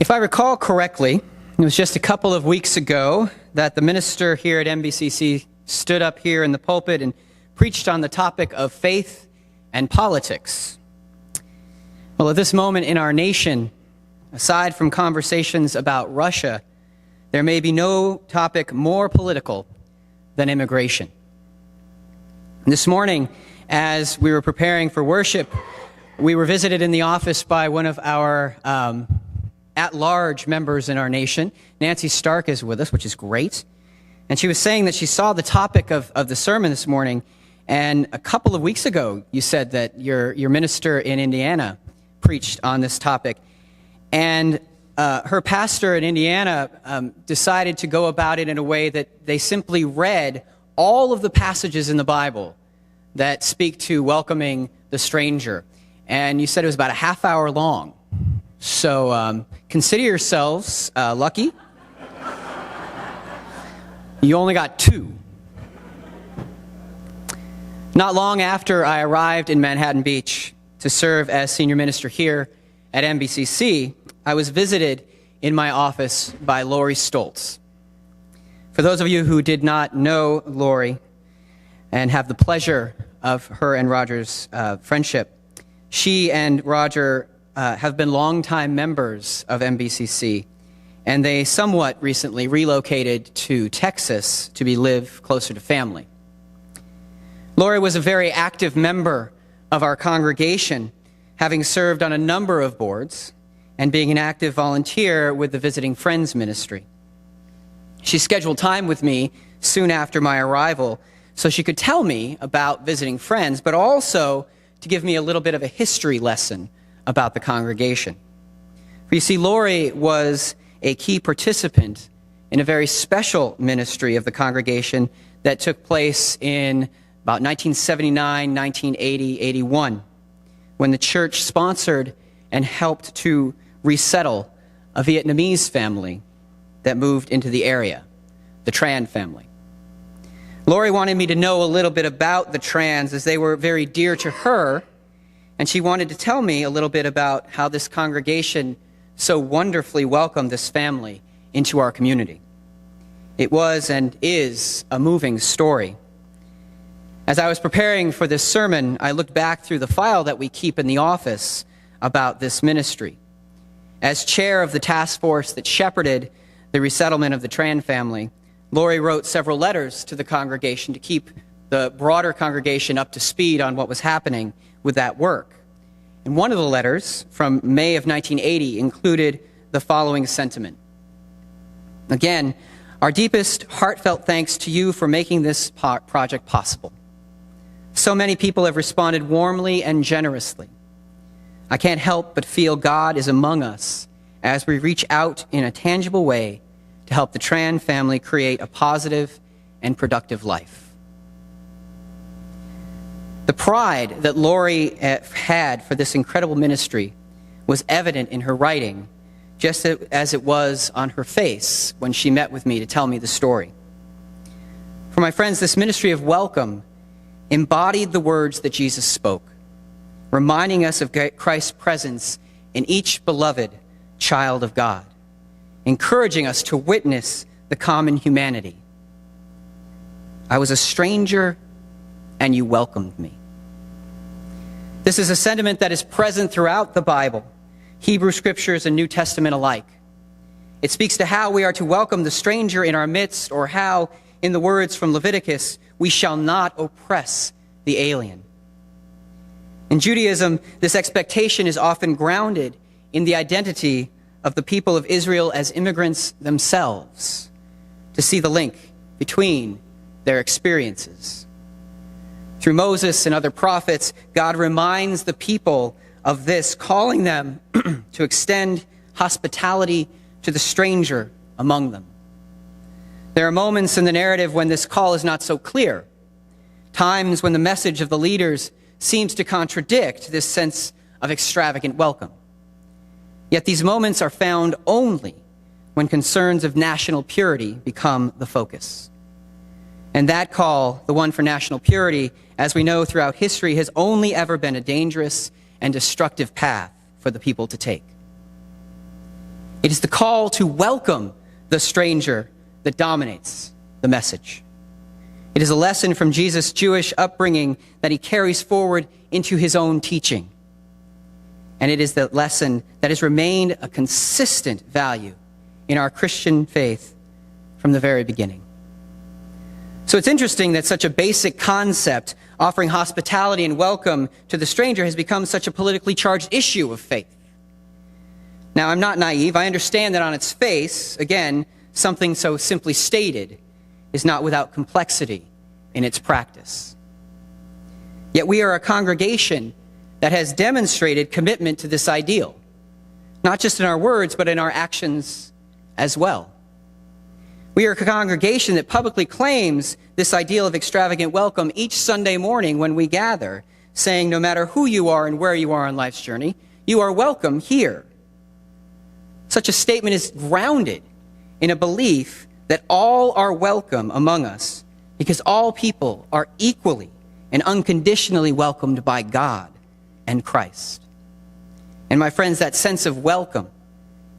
If I recall correctly, it was just a couple of weeks ago that the minister here at MBCC stood up here in the pulpit and preached on the topic of faith and politics. Well, at this moment in our nation, aside from conversations about Russia, there may be no topic more political than immigration. This morning, as we were preparing for worship, we were visited in the office by one of our at-large members in our nation. Nancy Stark is with us, which is great. And she was saying that she saw the topic of the sermon this morning, and a couple of weeks ago you said that your minister in Indiana preached on this topic. And her pastor in Indiana decided to go about it in a way that they simply read all of the passages in the Bible that speak to welcoming the stranger. And you said it was about a half hour long. So consider yourselves lucky. You only got 2. Not long after I arrived in Manhattan Beach to serve as senior minister here at MBCC, I was visited in my office by Lori Stoltz. For those of you who did not know Lori and have the pleasure of her and Roger's friendship, she and Roger have been longtime members of MBCC, and they somewhat recently relocated to Texas to live closer to family. Lori was a very active member of our congregation, having served on a number of boards and being an active volunteer with the Visiting Friends Ministry. She scheduled time with me soon after my arrival so she could tell me about Visiting Friends, but also to give me a little bit of a history lesson about the congregation. For you see, Lori was a key participant in a very special ministry of the congregation that took place in about 1979, 1980, 81, when the church sponsored and helped to resettle a Vietnamese family that moved into the area, the Tran family. Lori wanted me to know a little bit about the Trans as they were very dear to her, and she wanted to tell me a little bit about how this congregation so wonderfully welcomed this family into our community. It was and is a moving story. As I was preparing for this sermon, I looked back through the file that we keep in the office about this ministry. As chair of the task force that shepherded the resettlement of the Tran family, Lori wrote several letters to the congregation to keep the broader congregation up to speed on what was happening with that work. And one of the letters from May of 1980 included the following sentiment. Again, our deepest heartfelt thanks to you for making this project possible. So many people have responded warmly and generously. I can't help but feel God is among us as we reach out in a tangible way to help the Tran family create a positive and productive life. The pride that Lori had for this incredible ministry was evident in her writing, just as it was on her face when she met with me to tell me the story. For my friends, this ministry of welcome embodied the words that Jesus spoke, reminding us of Christ's presence in each beloved child of God, encouraging us to witness the common humanity. I was a stranger, and you welcomed me. This is a sentiment that is present throughout the Bible, Hebrew Scriptures and New Testament alike. It speaks to how we are to welcome the stranger in our midst, or how, in the words from Leviticus, we shall not oppress the alien. In Judaism, this expectation is often grounded in the identity of the people of Israel as immigrants themselves, to see the link between their experiences. Through Moses and other prophets, God reminds the people of this, calling them to extend hospitality to the stranger among them. There are moments in the narrative when this call is not so clear, times when the message of the leaders seems to contradict this sense of extravagant welcome. Yet these moments are found only when concerns of national purity become the focus. And that call, the one for national purity, as we know throughout history, has only ever been a dangerous and destructive path for the people to take. It is the call to welcome the stranger that dominates the message. It is a lesson from Jesus' Jewish upbringing that he carries forward into his own teaching. And it is the lesson that has remained a consistent value in our Christian faith from the very beginning. So it's interesting that such a basic concept, offering hospitality and welcome to the stranger, has become such a politically charged issue of faith. Now, I'm not naive. I understand that on its face, again, something so simply stated is not without complexity in its practice. Yet we are a congregation that has demonstrated commitment to this ideal, not just in our words, but in our actions as well. We are a congregation that publicly claims this ideal of extravagant welcome each Sunday morning when we gather, saying no matter who you are and where you are on life's journey, you are welcome here. Such a statement is grounded in a belief that all are welcome among us because all people are equally and unconditionally welcomed by God and Christ. And my friends, that sense of welcome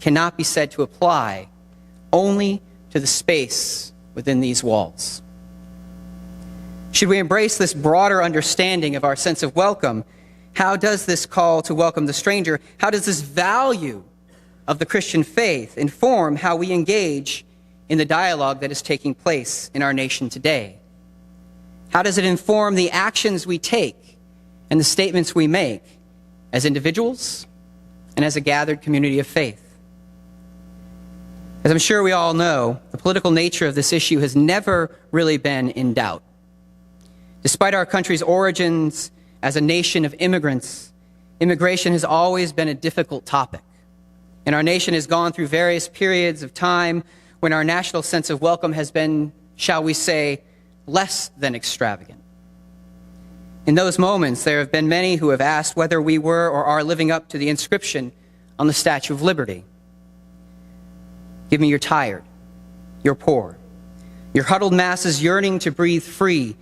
cannot be said to apply only to the space within these walls. Should we embrace this broader understanding of our sense of welcome, how does this call to welcome the stranger, how does this value of the Christian faith inform how we engage in the dialogue that is taking place in our nation today? How does it inform the actions we take and the statements we make as individuals and as a gathered community of faith? As I'm sure we all know, the political nature of this issue has never really been in doubt. Despite our country's origins as a nation of immigrants, immigration has always been a difficult topic. And our nation has gone through various periods of time when our national sense of welcome has been, shall we say, less than extravagant. In those moments, there have been many who have asked whether we were or are living up to the inscription on the Statue of Liberty. Give me your tired, your poor, your huddled masses yearning to breathe free,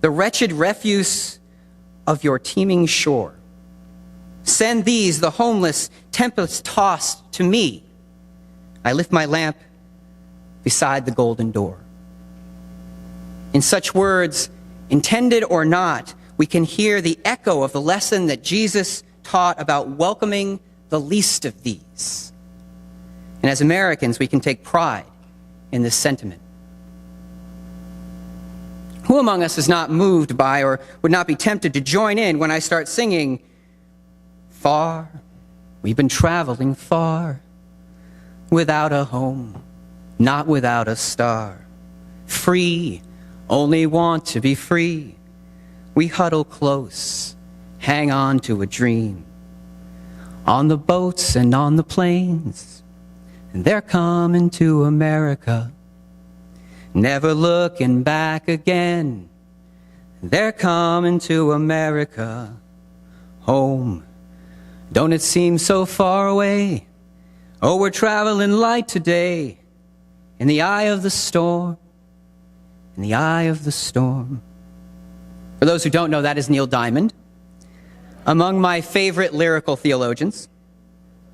the wretched refuse of your teeming shore. Send these, the homeless, tempest-tossed, to me. I lift my lamp beside the golden door. In such words, intended or not, we can hear the echo of the lesson that Jesus taught about welcoming the least of these. And as Americans, we can take pride in this sentiment. Who among us is not moved by or would not be tempted to join in when I start singing, "Far, we've been traveling far, without a home, not without a star. Free, only want to be free. We huddle close, hang on to a dream. On the boats and on the planes, and they're coming to America. Never looking back again. They're coming to America. Home, don't it seem so far away? Oh, we're traveling light today. In the eye of the storm, in the eye of the storm." For those who don't know, that is Neil Diamond, among my favorite lyrical theologians.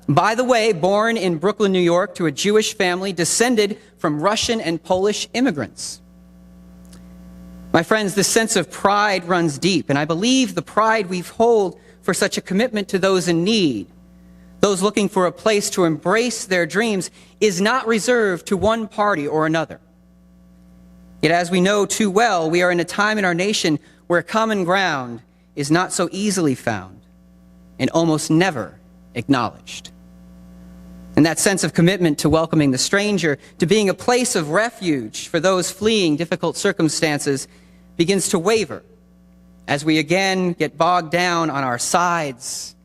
By the way, born in Brooklyn, New York, to a Jewish family descended from Russian and Polish immigrants. My friends, this sense of pride runs deep, and I believe the pride we hold for such a commitment to those in need, those looking for a place to embrace their dreams, is not reserved to one party or another. Yet as we know too well, we are in a time in our nation where common ground is not so easily found and almost never acknowledged. And that sense of commitment to welcoming the stranger, to being a place of refuge for those fleeing difficult circumstances, begins to waver as we again get bogged down on our sides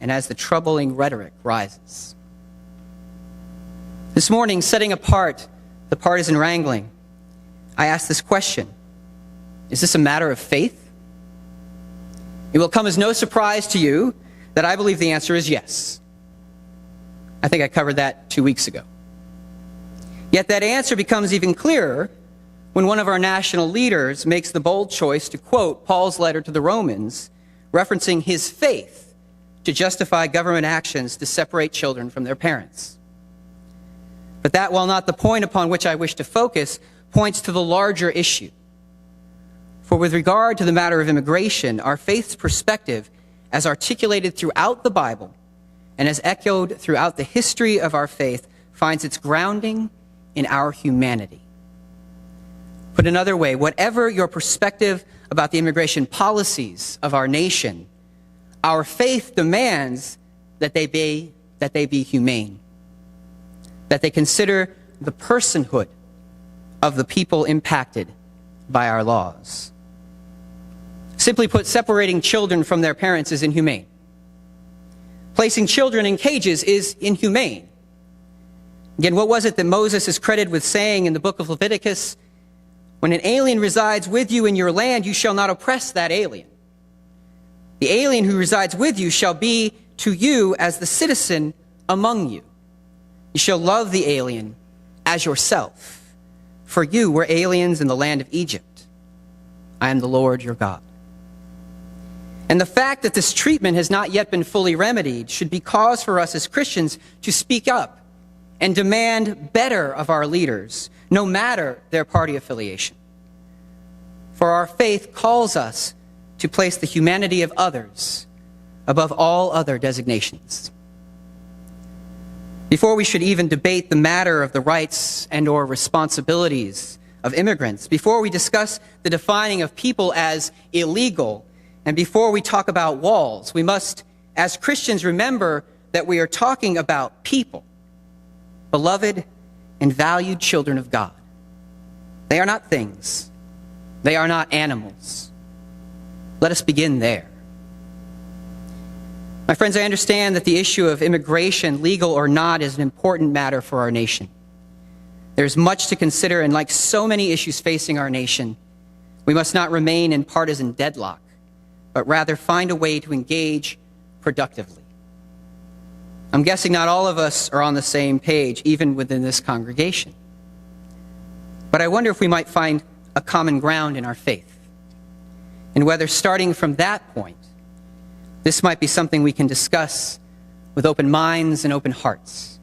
and as the troubling rhetoric rises. This morning, setting apart the partisan wrangling, I ask this question: is this a matter of faith? It will come as no surprise to you that I believe the answer is yes. I think I covered that 2 weeks ago. Yet that answer becomes even clearer when one of our national leaders makes the bold choice to quote Paul's letter to the Romans, referencing his faith to justify government actions to separate children from their parents. But that, while not the point upon which I wish to focus, points to the larger issue. For with regard to the matter of immigration, our faith's perspective, as articulated throughout the Bible and as echoed throughout the history of our faith, finds its grounding in our humanity. Put another way, whatever your perspective about the immigration policies of our nation, our faith demands that they be humane, that they consider the personhood of the people impacted by our laws. Simply put, separating children from their parents is inhumane. Placing children in cages is inhumane. Again, what was it that Moses is credited with saying in the book of Leviticus? When an alien resides with you in your land, you shall not oppress that alien. The alien who resides with you shall be to you as the citizen among you. You shall love the alien as yourself. For you were aliens in the land of Egypt. I am the Lord your God. And the fact that this treatment has not yet been fully remedied should be cause for us as Christians to speak up and demand better of our leaders, no matter their party affiliation. For our faith calls us to place the humanity of others above all other designations. Before we should even debate the matter of the rights and or responsibilities of immigrants, before we discuss the defining of people as illegal, and before we talk about walls, we must, as Christians, remember that we are talking about people, beloved and valued children of God. They are not things. They are not animals. Let us begin there. My friends, I understand that the issue of immigration, legal or not, is an important matter for our nation. There's much to consider, and like so many issues facing our nation, we must not remain in partisan deadlock, but rather find a way to engage productively. I'm guessing not all of us are on the same page, even within this congregation. But I wonder if we might find a common ground in our faith, and whether starting from that point, this might be something we can discuss with open minds and open hearts.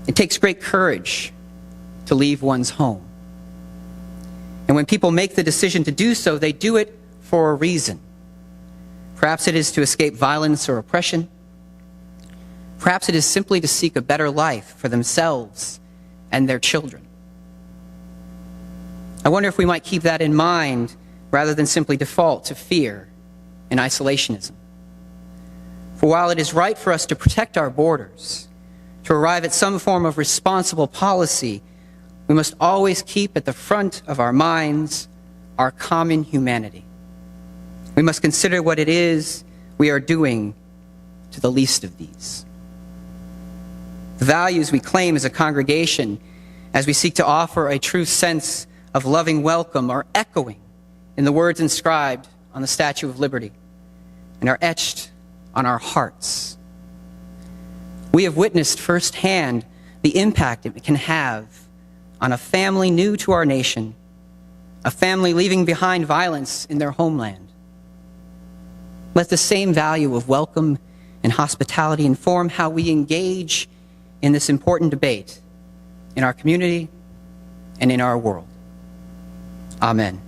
It takes great courage to leave one's home. And when people make the decision to do so, they do it for a reason. Perhaps it is to escape violence or oppression. Perhaps it is simply to seek a better life for themselves and their children. I wonder if we might keep that in mind rather than simply default to fear and isolationism. For while it is right for us to protect our borders, to arrive at some form of responsible policy, we must always keep at the front of our minds our common humanity. We must consider what it is we are doing to the least of these. The values we claim as a congregation, as we seek to offer a true sense of loving welcome, are echoing in the words inscribed on the Statue of Liberty and are etched on our hearts. We have witnessed firsthand the impact it can have on a family new to our nation, a family leaving behind violence in their homeland. Let the same value of welcome and hospitality inform how we engage in this important debate in our community and in our world. Amen.